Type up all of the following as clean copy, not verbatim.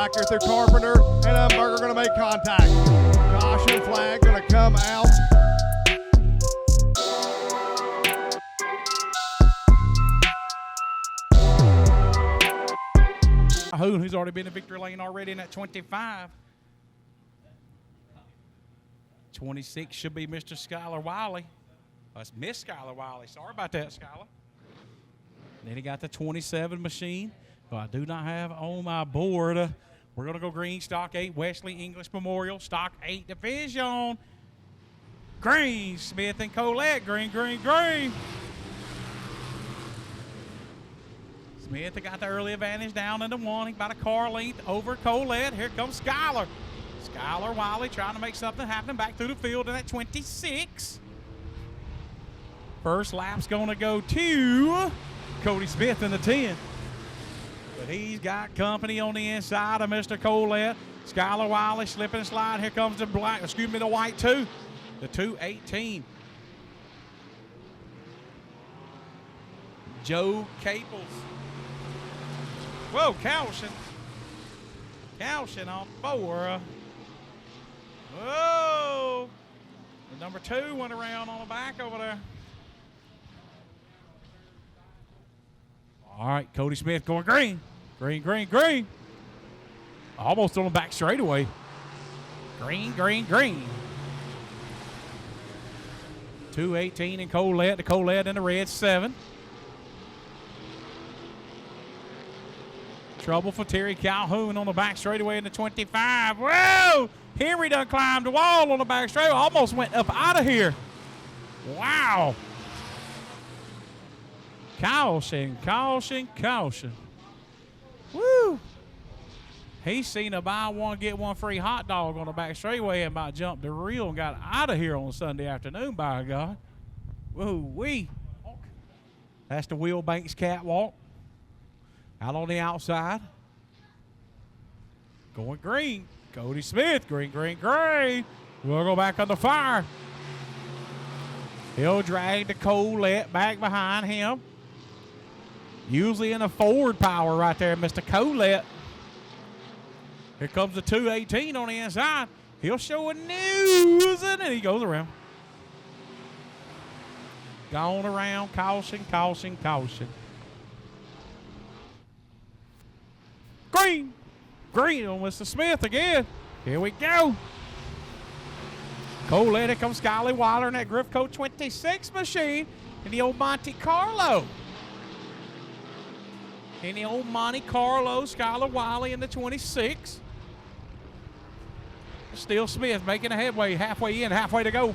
back here through Carpenter, and Dunbar going to make contact. Caution flag going to come out. Who's already been in victory lane already in that 25. 26 should be Mr. Skylar Wiley. That's Miss Skylar Wiley. Sorry about that, Skylar. Then he got the 27 machine, who I do not have on my board. We're going to go green, stock 8, Wesley English Memorial, stock 8 division. Green, Smith and Colette, green, green, green. Smith got the early advantage down into 1. He got a car length over Colette. Here comes Skylar. Skylar Wiley trying to make something happen back through the field in that 26. First lap's going to go to Cody Smith in the 10. But he's got company on the inside of Mr. Colette. Skylar Wiley slipping and sliding. Here comes the black, the white 2. The 218. Joe Caples. Whoa, caution. Caution on 4. Whoa. The number 2 went around on the back over there. All right, Cody Smith going green. Green, green, green. Almost on the back straightaway. Green, green, green. 218 and Colette. The Colette in the red 7. Trouble for Terry Calhoun on the back straightaway in the 25. Whoa! Henry done climbed the wall on the back straightaway. Almost went up out of here. Wow. Caution, caution, caution. Woo! He's seen a buy one, get one free hot dog on the back straightaway and about jumped the reel and got out of here on Sunday afternoon, by God. Woo-wee. That's the Will Banks catwalk. Out on the outside. Going green. Cody Smith, green, green, green. We'll go back under fire. He'll drag the Colette back behind him. Usually in a forward power right there, Mr. Colette. Here comes the 218 on the inside. He'll show a news, and then he goes around. Going around, caution, caution, caution. Green. Green on Mr. Smith again. Here we go. Colette, here comes Skylar Wilder in that Greco 26 machine in the old Monte Carlo. In the old Monte Carlo, Skylar Wiley in the 26. Still Smith making a headway, halfway in, halfway to go.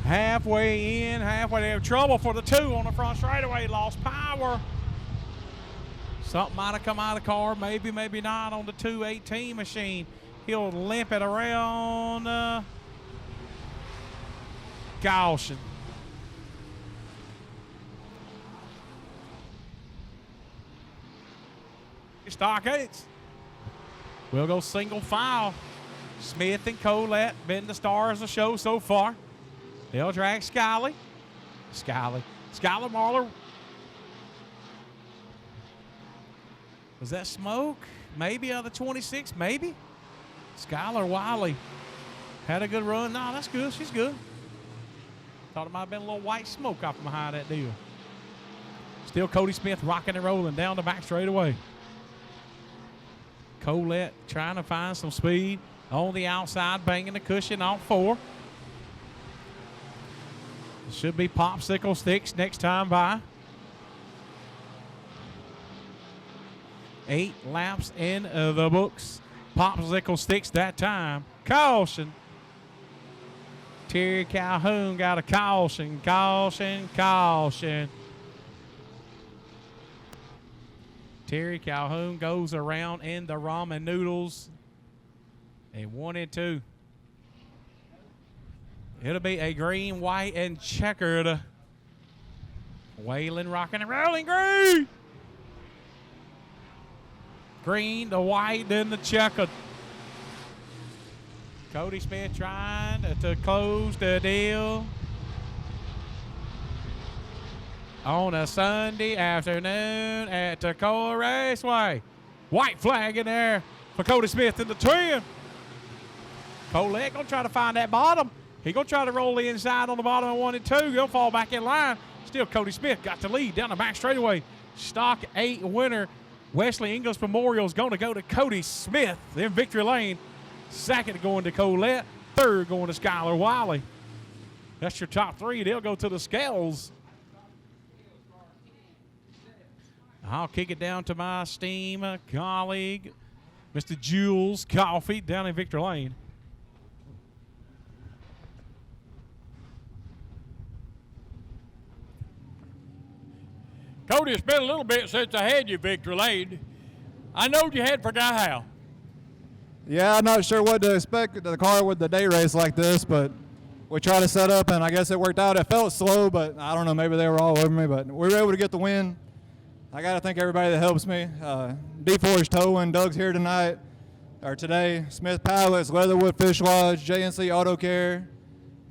Halfway in, halfway. They have trouble for the 2 on the front straightaway. Lost power. Something might have come out of the car, maybe, maybe not on the 218 machine. He'll limp it around. Caution. Stock 8s. We'll go single file. Smith and Colette been the stars of the show so far. They'll drag Skylar Marler. Was that smoke? Maybe out of the 26, maybe? Skylar Wiley had a good run. No, that's good. She's good. Thought it might have been a little white smoke off behind that deal. Still Cody Smith rocking and rolling down the back straightaway. Colette trying to find some speed on the outside, banging the cushion on 4. It should be popsicle sticks next time by. 8 laps in the books. Popsicle sticks that time. Caution. Terry Calhoun got a caution, caution, caution. Terry Calhoun goes around in the ramen noodles. And 1 and 2. It'll be a green, white, and checkered. Waylon rocking and rolling green. Green, the white, then the checkered. Cody Smith trying to close the deal on a Sunday afternoon at Toccoa Raceway. White flag in there for Cody Smith in the 10. Colette going to try to find that bottom. He going to try to roll the inside on the bottom of 1 and 2. He'll fall back in line. Still Cody Smith got the lead down the back straightaway. Stock 8 winner. Wesley English Memorial is going to go to Cody Smith in victory lane. Second going to Colette. Third going to Skylar Wiley. That's your top 3. They'll go to the scales. I'll kick it down to my esteemed colleague, Mr. Jules Coffey, down in victory lane. Cody, it's been a little bit since I had you victory lane. I know you had forgot how. Yeah, I'm not sure what to expect with the car with the day race like this, but we tried to set up, and I guess it worked out. It felt slow, but I don't know, maybe they were all over me, but we were able to get the win. I got to thank everybody that helps me. D4's towing, Doug's here tonight, or today, Smith Pallets, Leatherwood Fish Lodge, JNC Auto Care,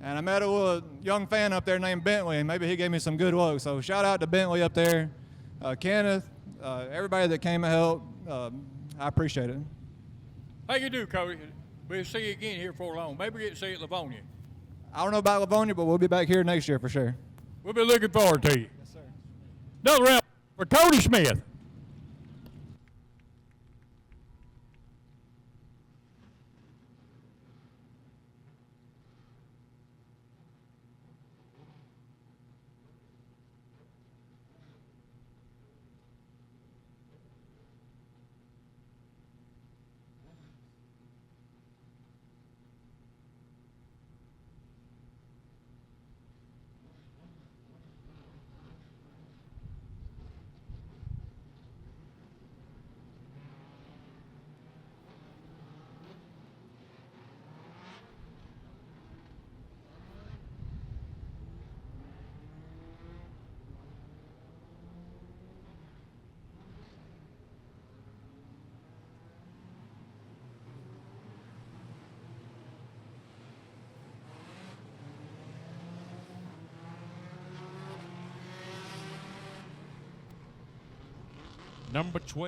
and I met a young fan up there named Bentley, and maybe he gave me some good luck. So shout out to Bentley up there, Kenneth, everybody that came to help. I appreciate it. How you do, Cody? We'll see you again here for long. Maybe we get to see you at Livonia. I don't know about Livonia, but we'll be back here next year for sure. We'll be looking forward to you. Yes, sir. Another round for Cody Smith. Number 12.